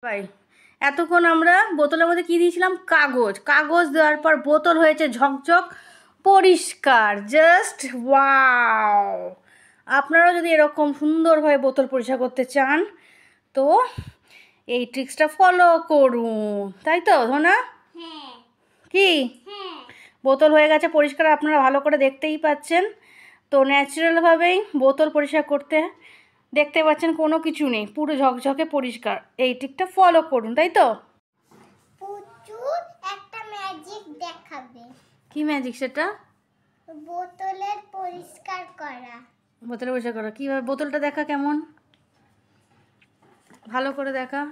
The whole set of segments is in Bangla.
ভাই এতক্ষণ আমরা বোতলের মধ্যে কি দিয়েছিলাম, কাগজ। কাগজ দেওয়ার পর বোতল হয়েছে ঝকঝক পরিষ্কার, জাস্ট ওয়াও। আপনারাও যদি এরকম সুন্দরভাবে বোতল পরিষ্কার করতে চান তো এই ট্রিক্সটা ফলো করুন, তাই তো ধনা? কি বোতল হয়ে গেছে পরিষ্কার, আপনারা ভালো করে দেখতেই পাচ্ছেন। তো ন্যাচারালভাবেই বোতল পরিষ্কার করতে দেখতে পাচ্ছেন কোনো কিছু নেই, পুরো ঝকঝকে পরিষ্কার। এই ট্রিকটা ফলো করুন, তাই তো? একটা ম্যাজিক দেখাবে। কি ম্যাজিক সেটা? বোতলের পরিষ্কার করা। বোতল পরিষ্কার করা কীভাবে? বোতলটা দেখা কেমন, ভালো করে দেখা।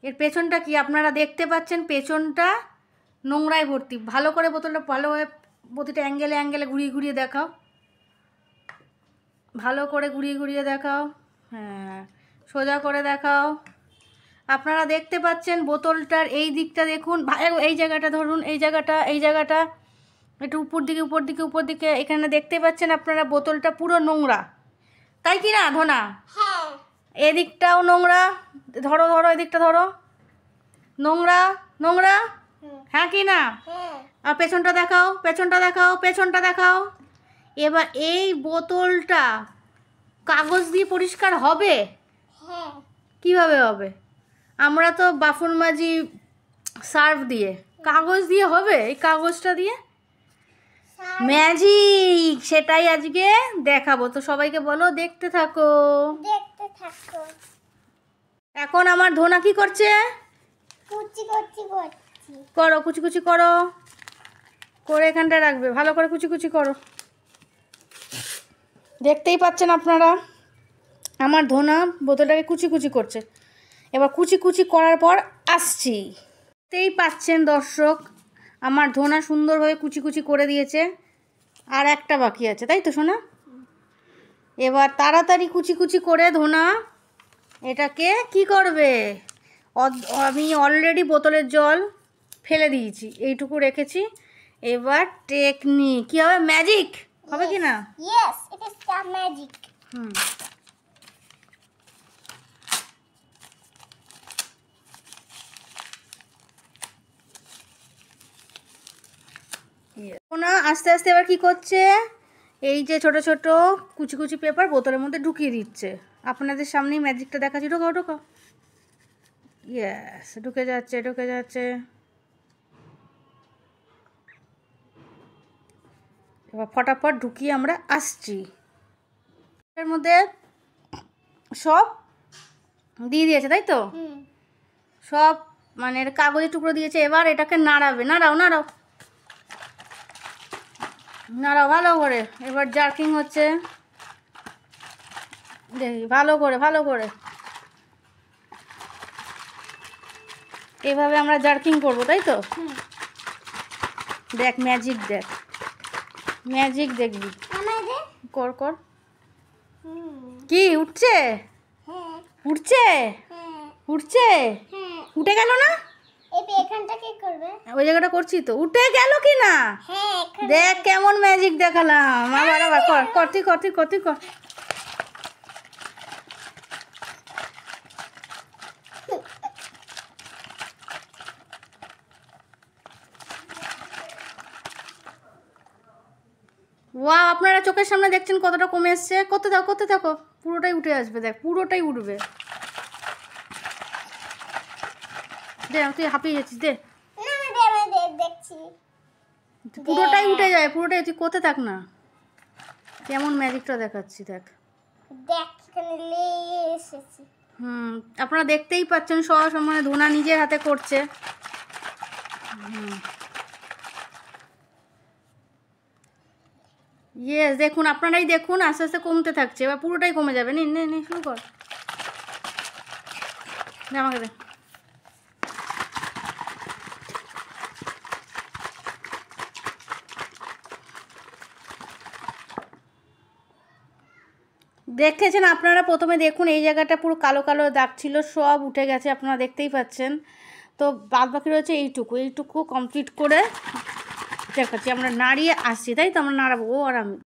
এর পেছনটা কি আপনারা দেখতে পাচ্ছেন? পেছনটা নোংরায় ভর্তি। ভালো করে বোতলটা ভালোভাবে প্রতিটা অ্যাঙ্গেলে অ্যাঙ্গেলে ঘুরিয়ে ঘুরিয়ে দেখাও, ভালো করে ঘুরিয়ে ঘুরিয়ে দেখাও। হ্যাঁ, সোজা করে দেখাও। আপনারা দেখতে পাচ্ছেন বোতলটার এই দিকটা দেখুন, এই জায়গাটা ধরুন, এই জায়গাটা একটু উপর দিকে এখানে দেখতে পাচ্ছেন আপনারা বোতলটা পুরো নোংরা, তাই কি না ধনা? হ্যাঁ। এদিকটাও নোংরা, ধরো এদিকটা ধরো, নোংরা নোংরা, হ্যাঁ কি না? আর পেছনটা দেখাও। এবার এই বোতলটা কাগজ দিয়ে পরিষ্কার হবে? কিভাবে হবে? আমরা তো বাসন মাজি সার্ফ দিয়ে, কাগজ দিয়ে হবে? এই কাগজটা দিয়ে ম্যাজিক, সেটাই আজকে দেখাবো। তো সবাইকে বলো দেখতে থাকো। এখন আমার ধনা কি করছে? করো, কুচি করো, করে এখানটা রাখবে, ভালো করে কুচি করো। দেখতেই পাচ্ছেন আপনারা আমার ধনা বোতলটাকে কুচি করছে। এবার কুচি করার পর আসছি। দেখতেই পাচ্ছেন দর্শক, আমার ধনা সুন্দরভাবে কুচি করে দিয়েছে, আর একটা বাকি আছে, তাই তো সোনা? এবার তাড়াতাড়ি কুচি করে ধনা এটাকে কি করবে? আমি অলরেডি বোতলের জল ফেলে দিয়েছি, এইটুকু রেখেছি। এবার টেকনিক কি হবে? ম্যাজিক হবে কি না? Yes, it is the magic. না, আস্তে আস্তে এবার কি করছে? এই যে ছোট ছোট কুচি পেপার বোতলের মধ্যে ঢুকিয়ে দিচ্ছে। আপনাদের সামনেই ম্যাজিকটা দেখাচ্ছি। ঢোকাও। ইয়েস, ঢুকে যাচ্ছে। এবার ফটাফট ঢুকিয়ে আমরা আসছি। এর মধ্যে সব দিয়ে দিয়েছে, তাই তো? সব মানে কাগজের টুকরো দিয়েছে। এবার এটাকে নাড়াবে, নাড়াও ভালো করে। এবার জার্কিং হচ্ছে, দেখি ভালো করে। এভাবে আমরা জার্কিং করবো, তাই তো? দেখ ম্যাজিক, দেখবি। কর কি উঠছে? উঠে গেল না? এখানটা কি করবে? ওই জায়গাটা করছি তো, উঠে গেল কি না? দেখ কেমন ম্যাজিক দেখালাম। আবার কর তুই কর। ওয়াও, আপনারা চোখের সামনে দেখছেন কতটা কমে এসছে। করতে থাকো, পুরোটাই উঠে আসবে। দেখ পুরোটাই উঠবে। দে, তুই হাঁপিয়ে যাচ্ছিস, দে। দেখছি পুরোটাই উঠে যায়, তুই করতে থাক না। কেমন ম্যাজিকটা দেখাচ্ছি, দেখ। আপনারা দেখতেই পাচ্ছেন মানে ধনা নিজের হাতে করছে। ইয়েস, দেখুন, আপনারাই দেখুন, আস্তে আস্তে কমতে থাকছে। এবার পুরোটাই কমে যাবে। নে শুরু কর। আমাকে দে। দেখেছেন আপনারা? প্রথমে দেখুন এই জায়গাটা পুরো কালো দাগ ছিল, সব উঠে গেছে, আপনারা দেখতেই পাচ্ছেন। তো বাদ বাকি রয়েছে এইটুকু কমপ্লিট করে দেখাচ্ছি। আমরা নাড়িয়ে আসছি, তাই তো? আমরা নাড়াবো, আর আমি